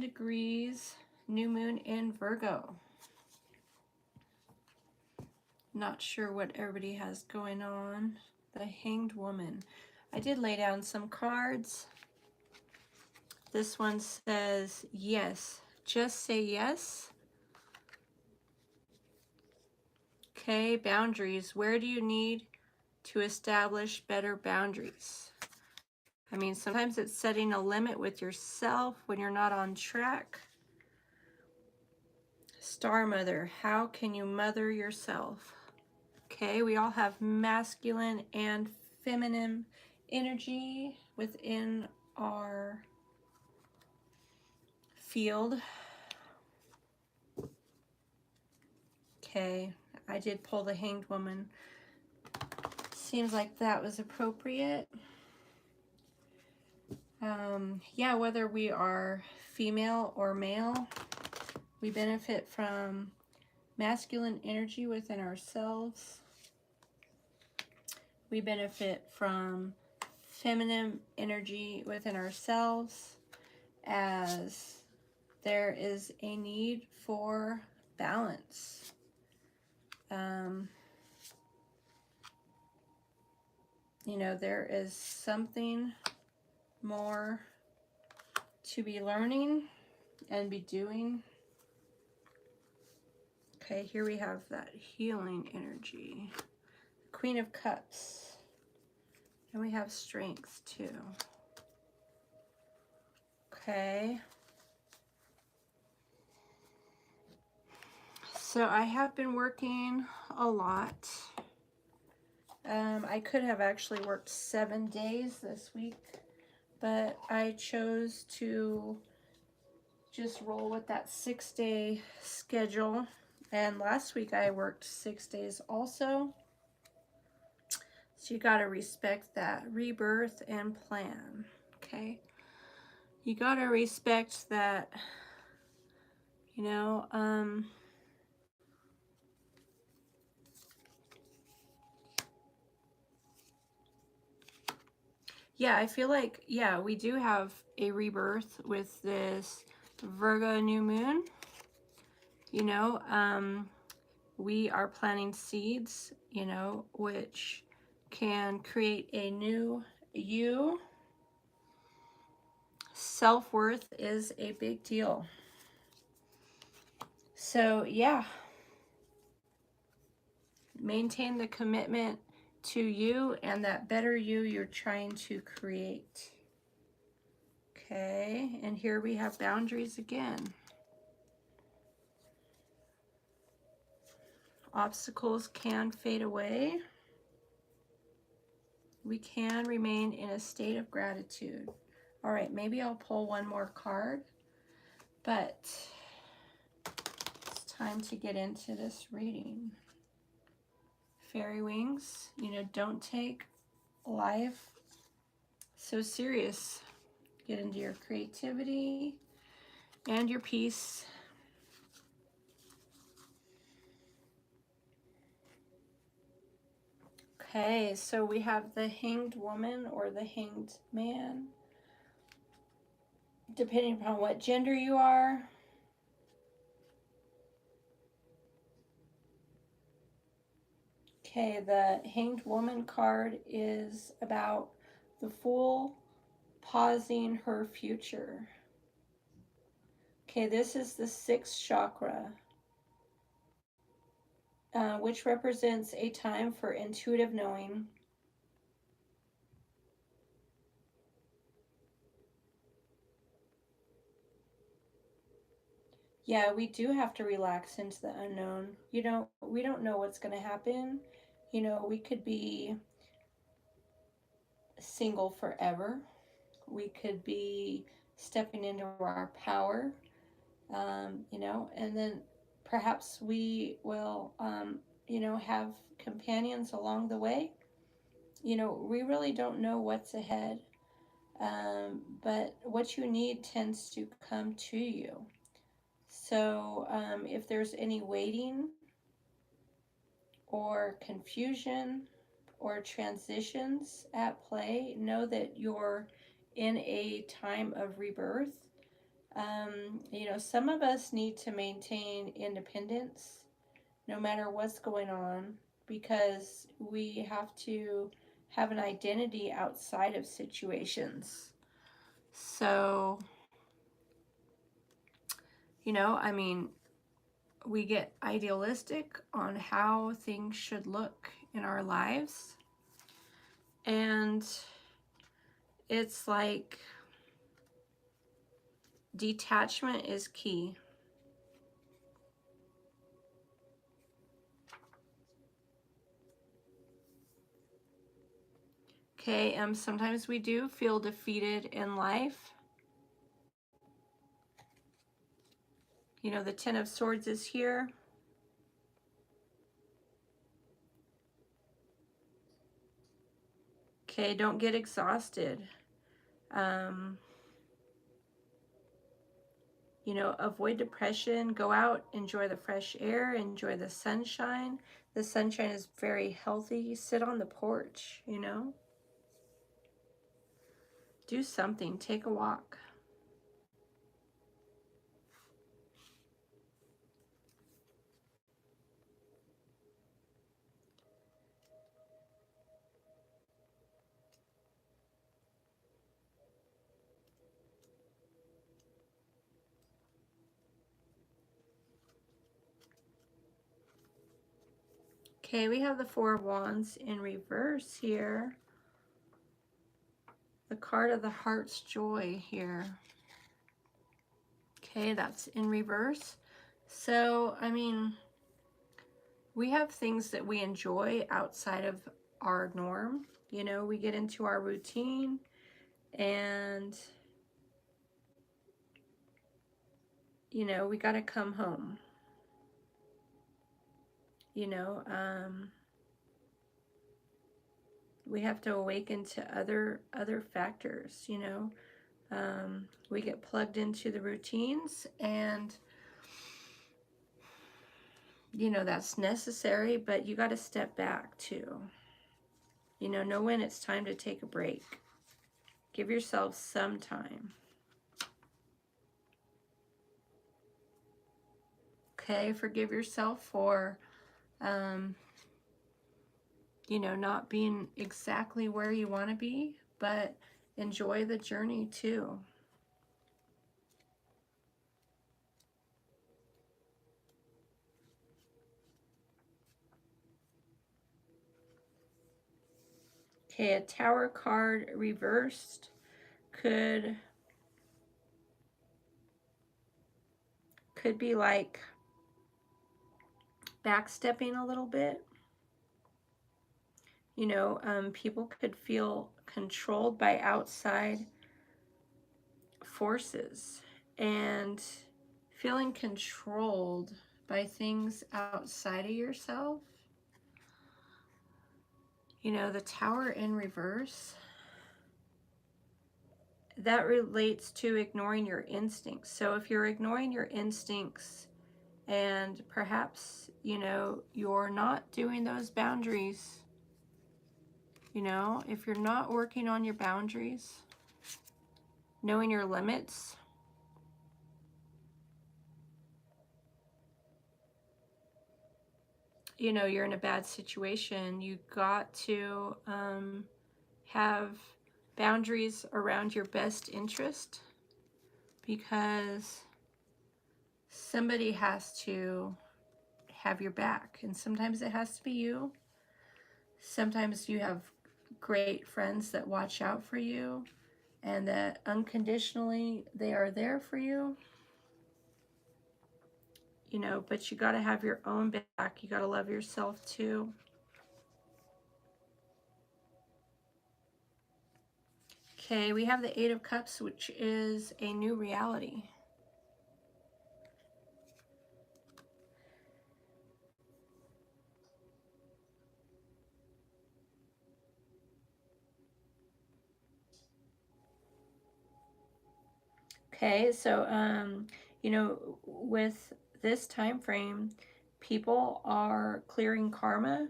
degrees, new moon in Virgo. Not sure what everybody has going on. The Hanged Woman. I did lay down some cards. This one says, yes, just say yes. Okay, boundaries. Where do you need to establish better boundaries? I mean, sometimes it's setting a limit with yourself when you're not on track. Star Mother, how can you mother yourself? Okay, we all have masculine and feminine energy within our field. Okay, I did pull the Hanged Woman. Seems like that was appropriate. Yeah, whether we are female or male, we benefit from masculine energy within ourselves. We benefit from feminine energy within ourselves, as there is a need for balance. You know, there is something more to be learning and be doing. Okay, here we have that healing energy. Queen of Cups. And we have strength too. Okay. So I have been working a lot. I could have actually worked 7 days this week, but I chose to just roll with that 6-day schedule. And last week I worked 6 days also. So you got to respect that rebirth and plan, okay? You got to respect that, you know, yeah, I feel like, yeah, we do have a rebirth with this Virgo new moon. You know, we are planting seeds, you know, which can create a new you. Self-worth is a big deal. So, yeah, maintain the commitment to you and that better you you're trying to create. Okay, and here we have boundaries again. Obstacles can fade away. We can remain in a state of gratitude. All right, maybe I'll pull one more card, but it's time to get into this reading. Fairy wings, you know, don't take life so serious. Get into your creativity and your peace. Okay, so we have the Hanged Woman or the Hanged Man, depending upon what gender you are. Okay, the Hanged Woman card is about the Fool pausing her future. Okay, this is the 6th chakra, which represents a time for intuitive knowing. Yeah, we do have to relax into the unknown. You know, we don't know what's going to happen. You know, we could be single forever. We could be stepping into our power, you know, and then perhaps we will, you know, have companions along the way. You know, we really don't know what's ahead, but what you need tends to come to you. So if there's any waiting or confusion or transitions at play, know that you're in a time of rebirth. You know, some of us need to maintain independence no matter what's going on because we have to have an identity outside of situations. So, you know, I mean, we get idealistic on how things should look in our lives. And it's like detachment is key. Okay, sometimes we do feel defeated in life. You know, the Ten of Swords is here. Okay, don't get exhausted. Um, you know, avoid depression. Go out, enjoy the fresh air, enjoy the sunshine. The sunshine is very healthy. Sit on the porch, you know. Do something. Take a walk. Okay, we have the Four of Wands in reverse here. The card of the Heart's Joy here. Okay, that's in reverse. So, I mean, we have things that we enjoy outside of our norm. You know, we get into our routine and, you know, we got to come home. You know, we have to awaken to other factors, you know. We get plugged into the routines and, you know, that's necessary, but you got to step back too. You know when it's time to take a break. Give yourself some time. Okay, forgive yourself for, you know, not being exactly where you want to be, but enjoy the journey too. Okay, a Tower card reversed could be like backstepping a little bit. You know, people could feel controlled by outside forces, and feeling controlled by things outside of yourself. You know, the Tower in reverse, that relates to ignoring your instincts. So if you're ignoring your instincts and perhaps, you know, you're not doing those boundaries, you know, if you're not working on your boundaries, knowing your limits, you know, you're in a bad situation. You got to have boundaries around your best interest, because somebody has to have your back, and sometimes it has to be you. Sometimes you have great friends that watch out for you and that unconditionally they are there for you, you know, but you got to have your own back. You got to love yourself too. Okay, we have the Eight of Cups, which is a new reality. Okay, so you know, with this time frame, people are clearing karma.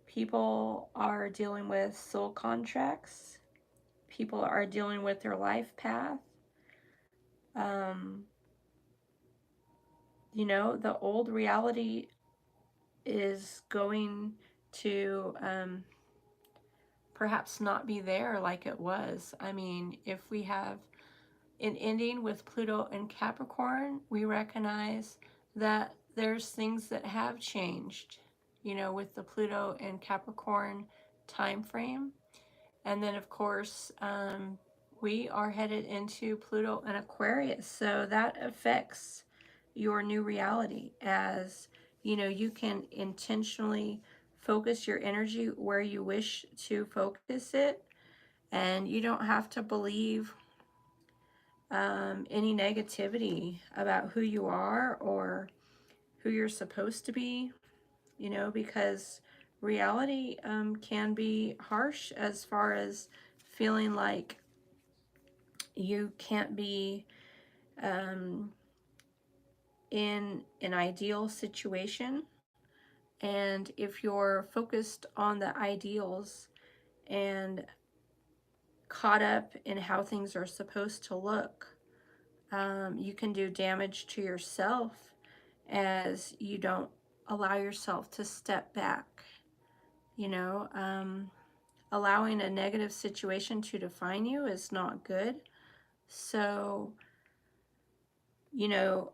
People are dealing with soul contracts. People are dealing with their life path. Um, you know, the old reality is going to perhaps not be there like it was. I mean, if we have an ending with Pluto and Capricorn, we recognize that there's things that have changed, you know, with the Pluto and Capricorn time frame. And then, of course, we are headed into Pluto and Aquarius. So that affects your new reality as, you know, you can intentionally focus your energy where you wish to focus it. And you don't have to believe any negativity about who you are or who you're supposed to be, you know, because reality can be harsh as far as feeling like you can't be um, in an ideal situation. And if you're focused on the ideals and caught up in how things are supposed to look, you can do damage to yourself as you don't allow yourself to step back. You know, allowing a negative situation to define you is not good. So, you know,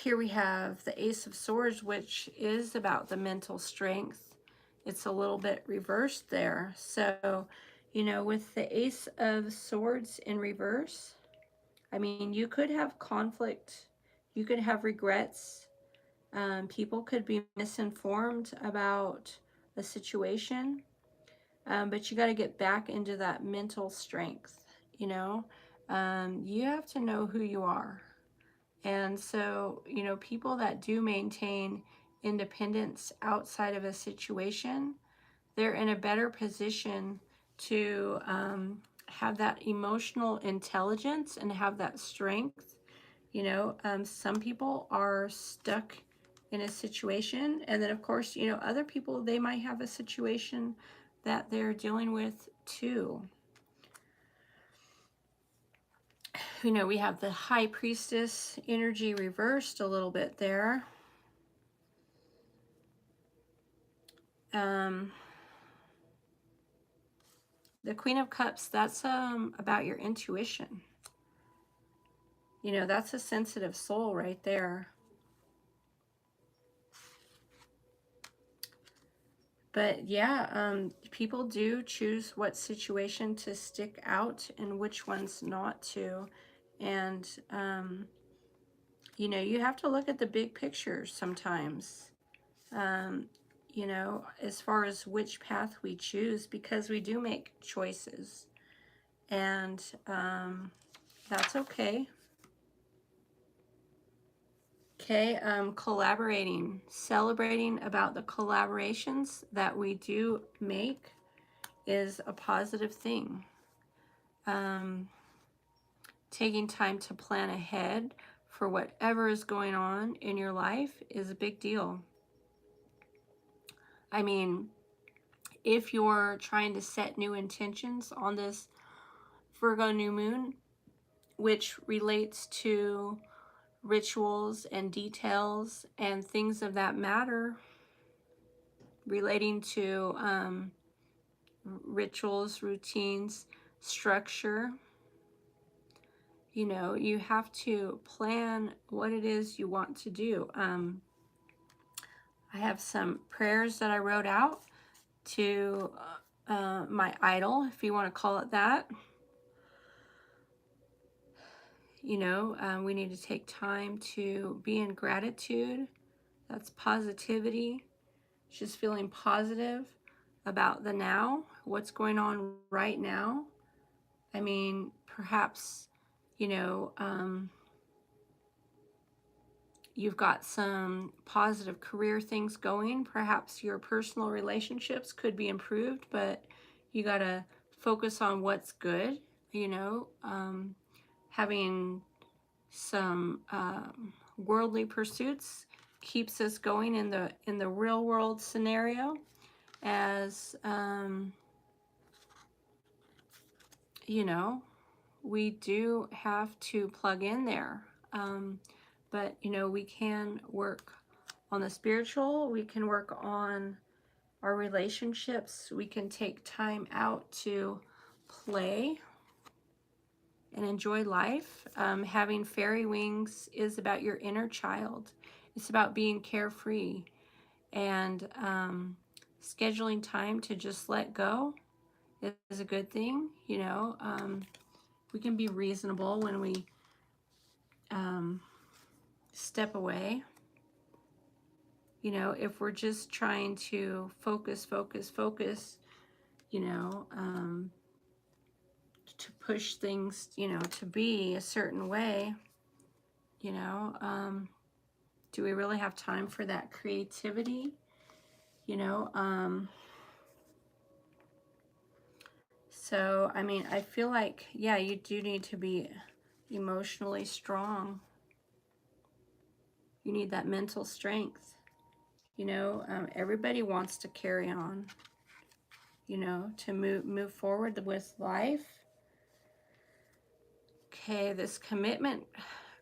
here we have the Ace of Swords, which is about the mental strength. It's a little bit reversed there. So, you know, with the Ace of Swords in reverse, I mean, you could have conflict, you could have regrets. People could be misinformed about a situation, but you got to get back into that mental strength. You know, you have to know who you are. And so, you know, people that do maintain independence outside of a situation, they're in a better position to have that emotional intelligence and have that strength. You know, some people are stuck in a situation, and then of course, you know, other people, they might have a situation that they're dealing with too. You know, we have the High Priestess energy reversed a little bit there. Um, the Queen of Cups, that's about your intuition. You know, that's a sensitive soul right there. But yeah, people do choose what situation to stick out and which ones not to. And, you know, you have to look at the big picture sometimes, um, you know, as far as which path we choose, because we do make choices. And that's okay. Okay, collaborating, celebrating about the collaborations that we do make is a positive thing. Taking time to plan ahead for whatever is going on in your life is a big deal. I mean, if you're trying to set new intentions on this Virgo new moon, which relates to rituals and details and things of that matter relating to rituals, routines, structure, you know, you have to plan what it is you want to do. I have some prayers that I wrote out to my idol, if you want to call it that. You know, we need to take time to be in gratitude. That's positivity. Just feeling positive about the now, what's going on right now. I mean, perhaps, you know, you've got some positive career things going. Perhaps your personal relationships could be improved, but you got to focus on what's good, you know, having some worldly pursuits keeps us going in the real world scenario as you know, we do have to plug in there. But, you know, we can work on the spiritual, we can work on our relationships, we can take time out to play and enjoy life. Having fairy wings is about your inner child. It's about being carefree and scheduling time to just let go is a good thing. You know, we can be reasonable when we step away. You know, if we're just trying to focus, you know, to push things, you know, to be a certain way, you know, do we really have time for that creativity? You know, so, I mean, I feel like, yeah, you do need to be emotionally strong. You need that mental strength. You know, everybody wants to carry on, you know, to move forward with life. Okay, this commitment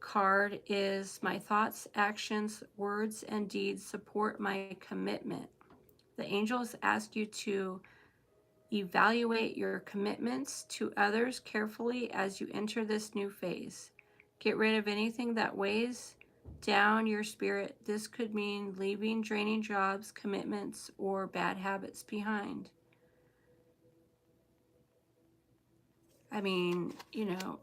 card is my thoughts, actions, words, and deeds support my commitment. The angels ask you to evaluate your commitments to others carefully as you enter this new phase. Get rid of anything that weighs down your spirit. This could mean leaving draining jobs, commitments, or bad habits behind. I mean, you know,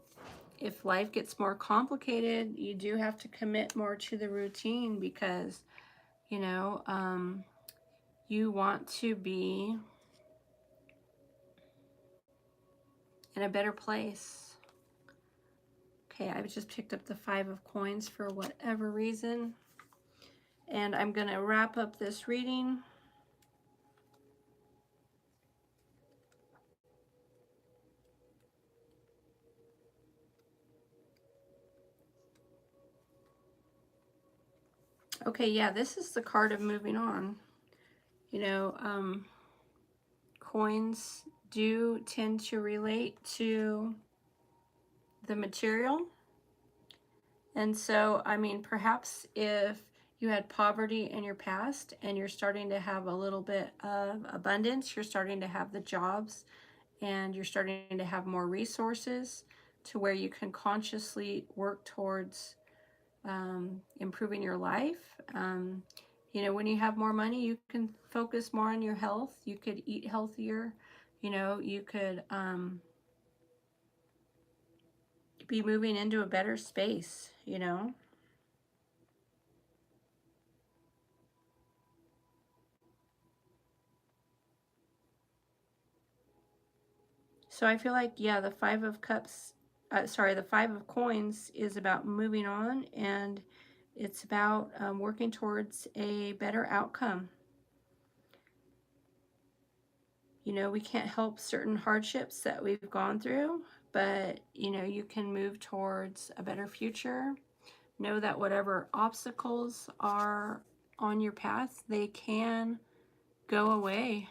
if life gets more complicated, you do have to commit more to the routine because, you know, you want to be in a better place. Okay, I just picked up the 5 of coins for whatever reason. And I'm going to wrap up this reading. Okay, yeah, this is the card of moving on. You know, coins do tend to relate to the material. And so, I mean, perhaps if you had poverty in your past and you're starting to have a little bit of abundance, you're starting to have the jobs and you're starting to have more resources to where you can consciously work towards improving your life. You know, when you have more money, you can focus more on your health. You could eat healthier. You know, you could be moving into a better space, you know. So I feel like, yeah, the 5 of cups, sorry, the 5 of coins is about moving on, and it's about working towards a better outcome. You know, we can't help certain hardships that we've gone through, but, you know, you can move towards a better future. Know that whatever obstacles are on your path, they can go away.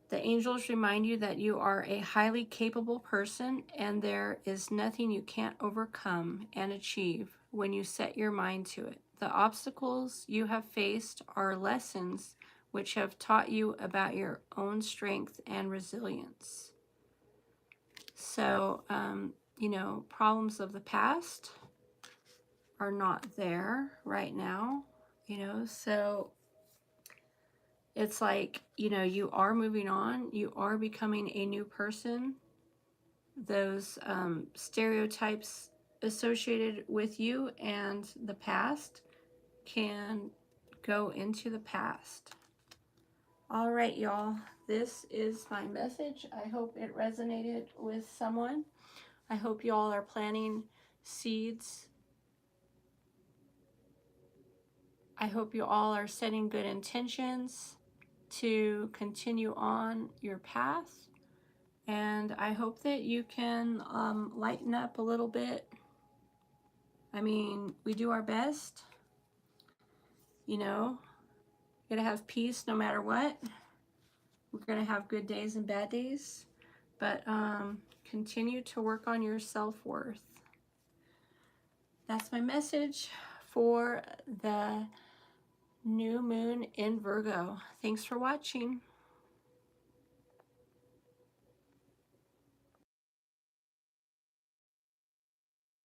The angels remind you that you are a highly capable person and there is nothing you can't overcome and achieve when you set your mind to it. The obstacles you have faced are lessons which have taught you about your own strength and resilience. So, you know, problems of the past are not there right now, you know, so it's like, you know, you are moving on, you are becoming a new person. Those stereotypes associated with you and the past can go into the past. All right, y'all, this is my message. I hope it resonated with someone. I hope y'all are planting seeds. I hope you all are setting good intentions to continue on your path. And I hope that you can lighten up a little bit. I mean, we do our best. You know, we're going to have peace no matter what. We're going to have good days and bad days. But continue to work on your self-worth. That's my message for the new moon in Virgo. Thanks for watching.